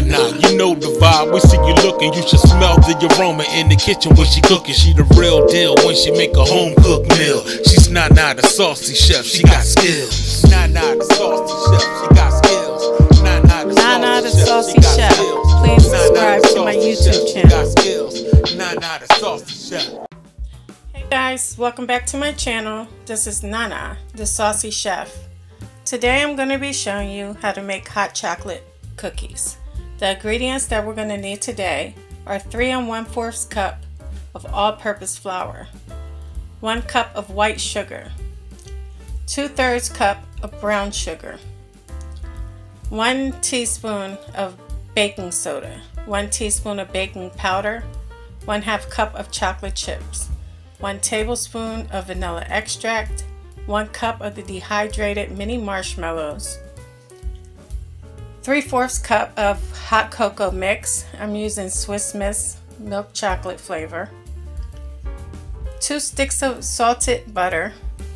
Nana, you know the vibe. We see you looking, you should smell the aroma in the kitchen when she cooking. She the real deal when she make a home cooked meal. She's Nana the saucy chef, she got skills. Nana the saucy chef, she got skills. Nana the saucy chef. Please subscribe to my YouTube channel. Nana the saucy chef. Hey guys, welcome back to my channel. This is Nana the saucy chef. Today I'm going to be showing you how to make hot chocolate cookies. The ingredients that we're going to need today are 3 1/4 cup of all-purpose flour, 1 cup of white sugar, 2/3 cup of brown sugar, 1 teaspoon of baking soda, 1 teaspoon of baking powder, 1/2 cup of chocolate chips, 1 tablespoon of vanilla extract, 1 cup of the dehydrated mini marshmallows, 3/4 cup of hot cocoa mix. I'm using Swiss Miss milk chocolate flavor, 2 sticks of salted butter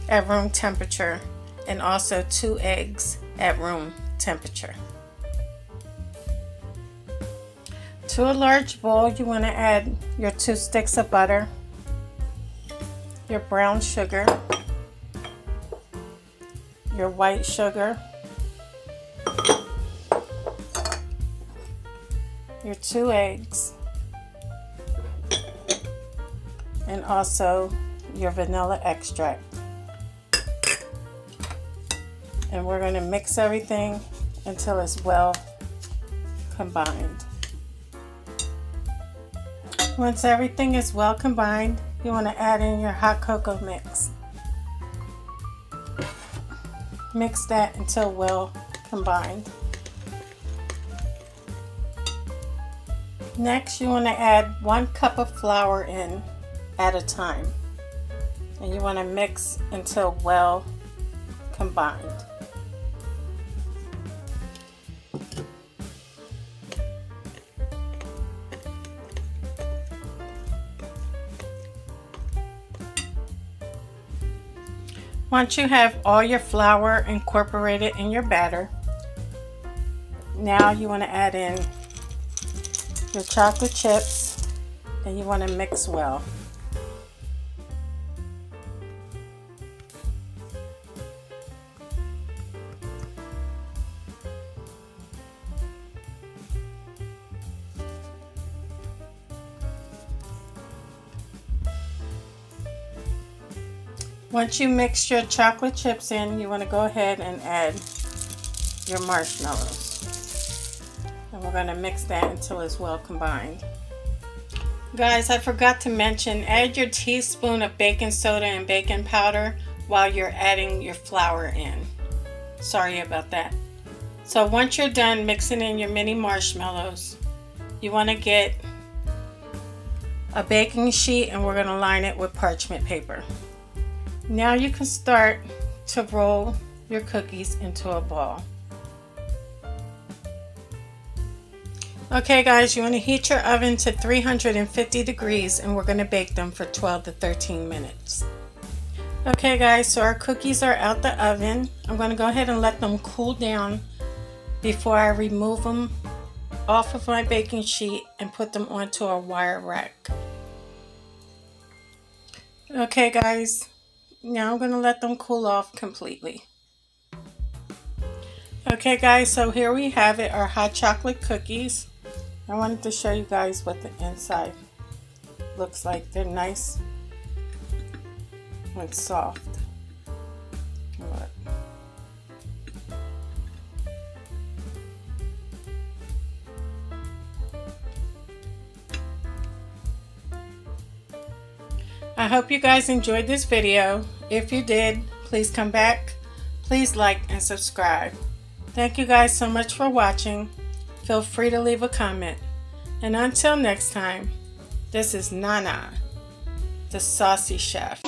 at room temperature, and also 2 eggs at room temperature. To a large bowl, you want to add your 2 sticks of butter, your brown sugar, your white sugar, your 2 eggs, and also your vanilla extract. And we're going to mix everything until it's well combined. Once everything is well combined, you want to add in your hot cocoa mix. Mix that until well combined. Next, you want to add 1 cup of flour in at a time, and you want to mix until well combined. Once you have all your flour incorporated in your batter, now you want to add in your chocolate chips, and you want to mix well. Once you mix your chocolate chips in, you want to go ahead and add your marshmallows. And we're going to mix that until it's well combined. Guys, I forgot to mention, add your teaspoon of baking soda and baking powder while you're adding your flour in. Sorry about that. So once you're done mixing in your mini marshmallows, you want to get a baking sheet, and we're going to line it with parchment paper. Now you can start to roll your cookies into a ball. Okay guys, you want to heat your oven to 350 degrees, and we're going to bake them for 12 to 13 minutes. Okay guys, so our cookies are out the oven. I'm going to go ahead and let them cool down before I remove them off of my baking sheet and put them onto a wire rack. Okay guys, now I'm going to let them cool off completely. Okay guys, so here we have it, our hot chocolate cookies. I wanted to show you guys what the inside looks like. They're nice and soft. Look. I hope you guys enjoyed this video. If you did, please come back. Please like and subscribe. Thank you guys so much for watching. Feel free to leave a comment. And until next time, this is Nana, the Saucy Chef.